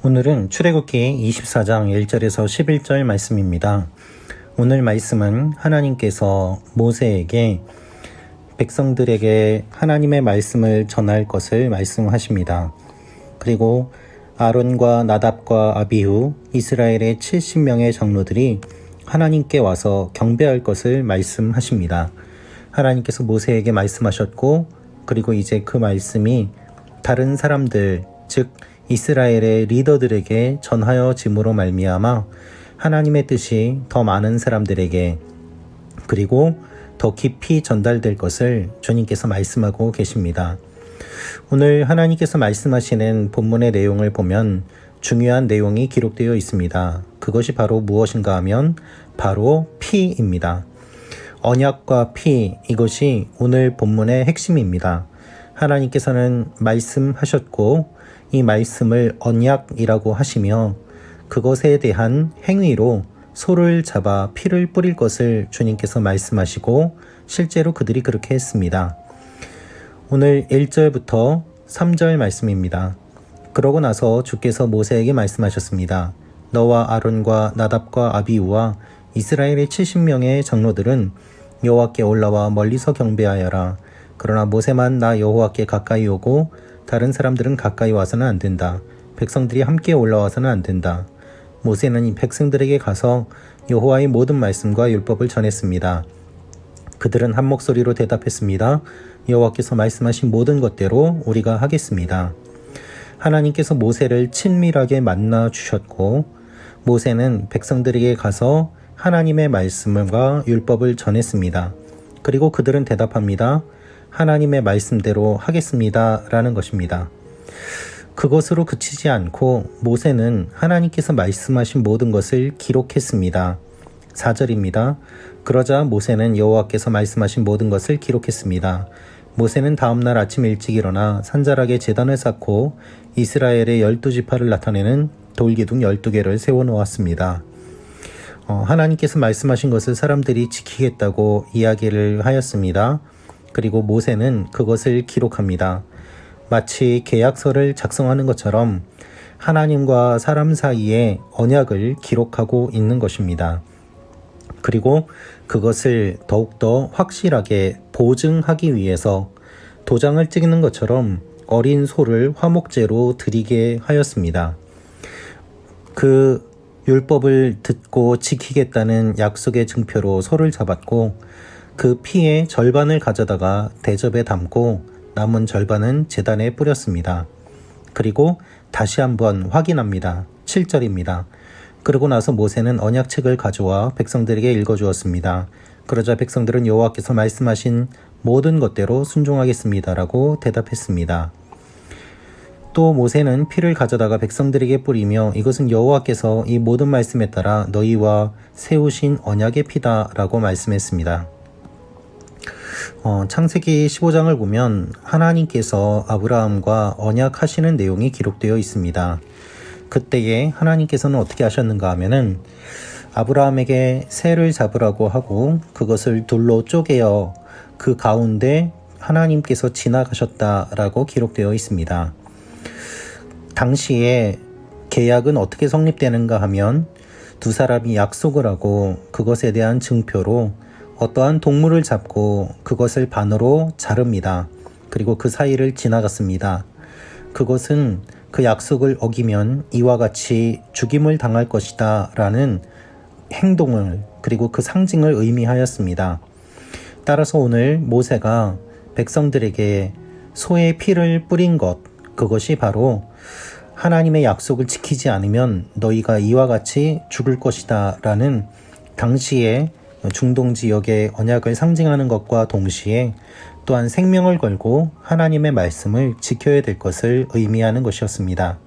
오늘은 출애굽기 24장 1절에서 11절 말씀입니다. 오늘 말씀은 하나님께서 모세에게 백성들에게 하나님의 말씀을 전할 것을 말씀하십니다. 그리고 아론과 나답과 아비후 이스라엘의 70명의 장로들이 하나님께 와서 경배할 것을 말씀하십니다. 하나님께서 모세에게 말씀하셨고, 그리고 이제 그 말씀이 다른 사람들, 즉 이스라엘의 리더들에게 전하여짐으로 말미암아 하나님의 뜻이 더 많은 사람들에게, 그리고 더 깊이 전달될 것을 주님께서 말씀하고 계십니다. 오늘 하나님께서 말씀하시는 본문의 내용을 보면 중요한 내용이 기록되어 있습니다. 그것이 바로 무엇인가 하면 바로 피입니다. 언약과 피, 이것이 오늘 본문의 핵심입니다. 하나님께서는 말씀하셨고 이 말씀을 언약이라고 하시며 그것에 대한 행위로 소를 잡아 피를 뿌릴 것을 주님께서 말씀하시고 실제로 그들이 그렇게 했습니다. 오늘 1절부터 3절 말씀입니다. 그러고 나서 주께서 모세에게 말씀하셨습니다. 너와 아론과 나답과 아비후와 이스라엘의 70명의 장로들은 여호와께 올라와 멀리서 경배하여라. 그러나 모세만 나 여호와께 가까이 오고 다른 사람들은 가까이 와서는 안 된다. 백성들이 함께 올라와서는 안 된다. 모세는 이 백성들에게 가서 여호와의 모든 말씀과 율법을 전했습니다. 그들은 한 목소리로 대답했습니다. 여호와께서 말씀하신 모든 것대로 우리가 하겠습니다. 하나님께서 모세를 친밀하게 만나 주셨고 모세는 백성들에게 가서 하나님의 말씀과 율법을 전했습니다. 그리고 그들은 대답합니다. 하나님의 말씀대로 하겠습니다 라는 것입니다. 그것으로 그치지 않고 모세는 하나님께서 말씀하신 모든 것을 기록했습니다. 4절입니다. 그러자 모세는 여호와께서 말씀하신 모든 것을 기록했습니다. 모세는 다음날 아침 일찍 일어나 산자락에 제단을 쌓고 이스라엘의 12지파를 나타내는 돌기둥 12개를 세워놓았습니다. 하나님께서 말씀하신 것을 사람들이 지키겠다고 이야기를 하였습니다. 그리고 모세는 그것을 기록합니다. 마치 계약서를 작성하는 것처럼 하나님과 사람 사이의 언약을 기록하고 있는 것입니다. 그리고 그것을 더욱더 확실하게 보증하기 위해서 도장을 찍는 것처럼 어린 소를 화목제로 드리게 하였습니다. 그 율법을 듣고 지키겠다는 약속의 증표로 소를 잡았고 그 피의 절반을 가져다가 대접에 담고 남은 절반은 제단에 뿌렸습니다. 그리고 다시 한번 확인합니다. 7절입니다. 그러고 나서 모세는 언약책을 가져와 백성들에게 읽어주었습니다. 그러자 백성들은 여호와께서 말씀하신 모든 것대로 순종하겠습니다라고 대답했습니다. 또 모세는 피를 가져다가 백성들에게 뿌리며 이것은 여호와께서 이 모든 말씀에 따라 너희와 세우신 언약의 피다라고 말씀했습니다. 창세기 15장을 보면 하나님께서 아브라함과 언약하시는 내용이 기록되어 있습니다. 그때에 하나님께서는 어떻게 하셨는가 하면은 아브라함에게 새를 잡으라고 하고 그것을 둘로 쪼개어 그 가운데 하나님께서 지나가셨다라고 기록되어 있습니다. 당시에 계약은 어떻게 성립되는가 하면 두 사람이 약속을 하고 그것에 대한 증표로 어떠한 동물을 잡고 그것을 반으로 자릅니다. 그리고 그 사이를 지나갔습니다. 그것은 그 약속을 어기면 이와 같이 죽임을 당할 것이다 라는 행동을 그리고 그 상징을 의미하였습니다. 따라서 오늘 모세가 백성들에게 소의 피를 뿌린 것, 그것이 바로 하나님의 약속을 지키지 않으면 너희가 이와 같이 죽을 것이다 라는 당시에 중동 지역의 언약을 상징하는 것과 동시에 또한 생명을 걸고 하나님의 말씀을 지켜야 될 것을 의미하는 것이었습니다.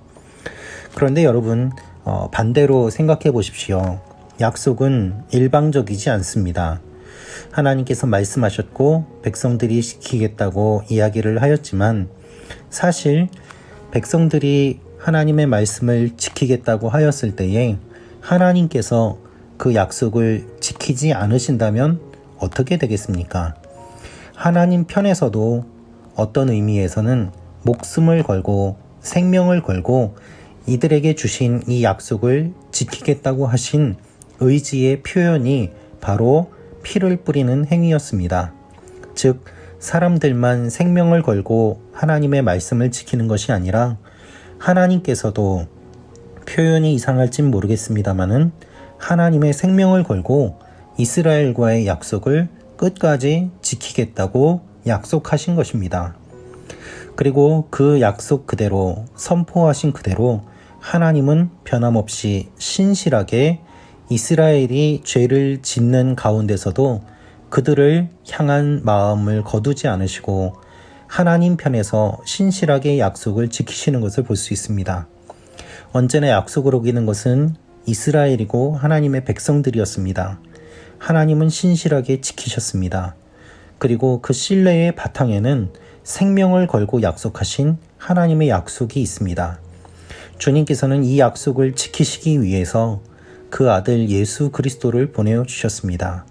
그런데 여러분, 반대로 생각해 보십시오. 약속은 일방적이지 않습니다. 하나님께서 말씀하셨고 백성들이 지키겠다고 이야기를 하였지만 사실 백성들이 하나님의 말씀을 지키겠다고 하였을 때에 하나님께서 그 약속을 지키지 않으신다면 어떻게 되겠습니까? 하나님 편에서도 어떤 의미에서는 목숨을 걸고 생명을 걸고 이들에게 주신 이 약속을 지키겠다고 하신 의지의 표현이 바로 피를 뿌리는 행위였습니다. 즉, 사람들만 생명을 걸고 하나님의 말씀을 지키는 것이 아니라 하나님께서도, 표현이 이상할진 모르겠습니다마는 하나님의 생명을 걸고 이스라엘과의 약속을 끝까지 지키겠다고 약속하신 것입니다. 그리고 그 약속 그대로, 선포하신 그대로 하나님은 변함없이 신실하게 이스라엘이 죄를 짓는 가운데서도 그들을 향한 마음을 거두지 않으시고 하나님 편에서 신실하게 약속을 지키시는 것을 볼 수 있습니다. 언제나 약속을 어기는 것은 이스라엘이고 하나님의 백성들이었습니다. 하나님은 신실하게 지키셨습니다. 그리고 그 신뢰의 바탕에는 생명을 걸고 약속하신 하나님의 약속이 있습니다. 주님께서는 이 약속을 지키시기 위해서 그 아들 예수 그리스도를 보내주셨습니다.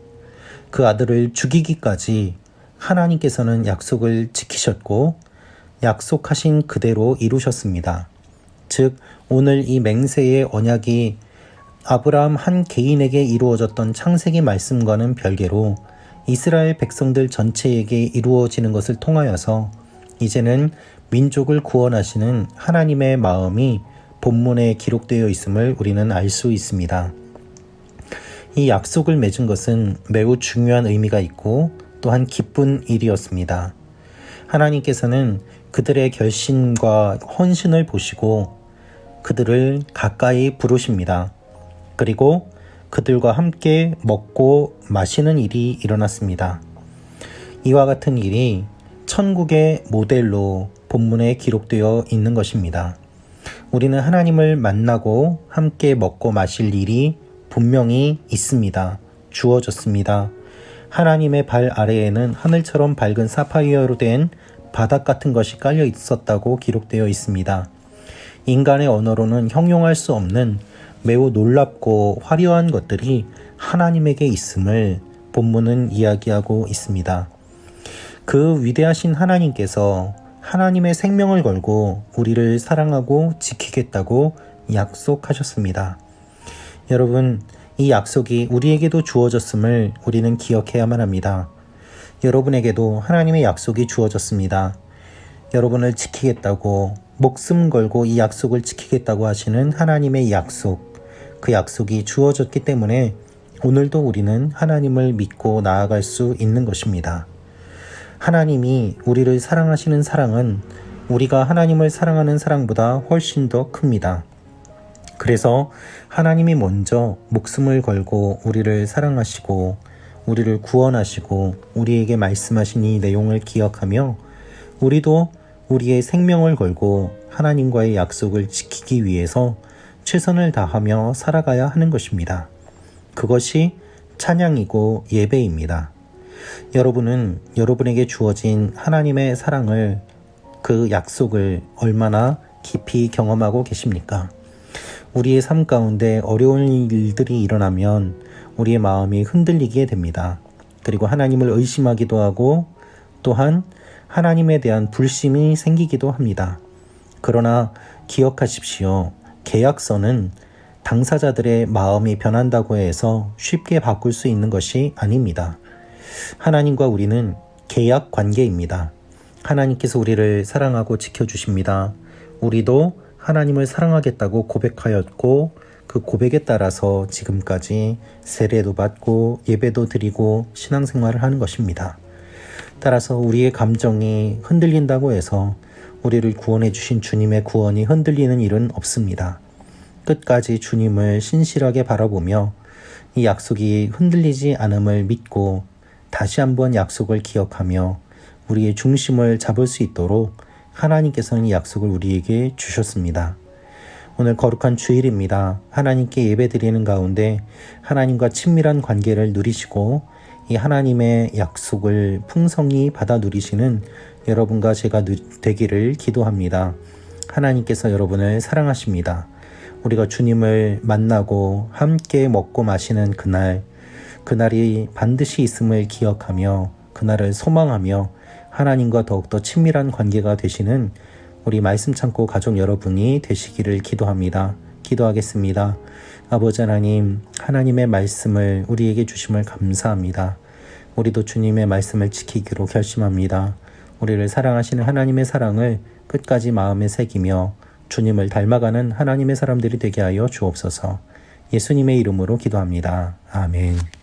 그 아들을 죽이기까지 하나님께서는 약속을 지키셨고 약속하신 그대로 이루셨습니다. 즉, 오늘 이 맹세의 언약이 아브라함 한 개인에게 이루어졌던 창세기 말씀과는 별개로 이스라엘 백성들 전체에게 이루어지는 것을 통하여서 이제는 민족을 구원하시는 하나님의 마음이 본문에 기록되어 있음을 우리는 알 수 있습니다. 이 약속을 맺은 것은 매우 중요한 의미가 있고 또한 기쁜 일이었습니다. 하나님께서는 그들의 결심과 헌신을 보시고 그들을 가까이 부르십니다. 그리고 그들과 함께 먹고 마시는 일이 일어났습니다. 이와 같은 일이 천국의 모델로 본문에 기록되어 있는 것입니다. 우리는 하나님을 만나고 함께 먹고 마실 일이 분명히 있습니다. 주어졌습니다. 하나님의 발 아래에는 하늘처럼 밝은 사파이어로 된 바닥 같은 것이 깔려 있었다고 기록되어 있습니다. 인간의 언어로는 형용할 수 없는 매우 놀랍고 화려한 것들이 하나님에게 있음을 본문은 이야기하고 있습니다. 그 위대하신 하나님께서 하나님의 생명을 걸고 우리를 사랑하고 지키겠다고 약속하셨습니다. 여러분, 이 약속이 우리에게도 주어졌음을 우리는 기억해야만 합니다. 여러분에게도 하나님의 약속이 주어졌습니다. 여러분을 지키겠다고, 목숨 걸고 이 약속을 지키겠다고 하시는 하나님의 약속, 그 약속이 주어졌기 때문에 오늘도 우리는 하나님을 믿고 나아갈 수 있는 것입니다. 하나님이 우리를 사랑하시는 사랑은 우리가 하나님을 사랑하는 사랑보다 훨씬 더 큽니다. 그래서 하나님이 먼저 목숨을 걸고 우리를 사랑하시고 우리를 구원하시고 우리에게 말씀하신 이 내용을 기억하며 우리도 우리의 생명을 걸고 하나님과의 약속을 지키기 위해서 최선을 다하며 살아가야 하는 것입니다. 그것이 찬양이고 예배입니다. 여러분은 여러분에게 주어진 하나님의 사랑을, 그 약속을 얼마나 깊이 경험하고 계십니까? 우리의 삶 가운데 어려운 일들이 일어나면 우리의 마음이 흔들리게 됩니다. 그리고 하나님을 의심하기도 하고 또한 하나님에 대한 불신이 생기기도 합니다. 그러나 기억하십시오. 계약서는 당사자들의 마음이 변한다고 해서 쉽게 바꿀 수 있는 것이 아닙니다. 하나님과 우리는 계약 관계입니다. 하나님께서 우리를 사랑하고 지켜주십니다. 우리도 하나님을 사랑하겠다고 고백하였고 그 고백에 따라서 지금까지 세례도 받고 예배도 드리고 신앙생활을 하는 것입니다. 따라서 우리의 감정이 흔들린다고 해서 우리를 구원해 주신 주님의 구원이 흔들리는 일은 없습니다. 끝까지 주님을 신실하게 바라보며 이 약속이 흔들리지 않음을 믿고 다시 한번 약속을 기억하며 우리의 중심을 잡을 수 있도록 하나님께서는 이 약속을 우리에게 주셨습니다. 오늘 거룩한 주일입니다. 하나님께 예배드리는 가운데 하나님과 친밀한 관계를 누리시고 이 하나님의 약속을 풍성히 받아 누리시는 여러분과 제가 되기를 기도합니다. 하나님께서 여러분을 사랑하십니다. 우리가 주님을 만나고 함께 먹고 마시는 그날이 반드시 있음을 기억하며 그날을 소망하며 하나님과 더욱더 친밀한 관계가 되시는 우리 말씀 참고 가족 여러분이 되시기를 기도합니다. 기도하겠습니다. 아버지 하나님, 하나님의 말씀을 우리에게 주심을 감사합니다. 우리도 주님의 말씀을 지키기로 결심합니다. 우리를 사랑하시는 하나님의 사랑을 끝까지 마음에 새기며 주님을 닮아가는 하나님의 사람들이 되게 하여 주옵소서. 예수님의 이름으로 기도합니다. 아멘.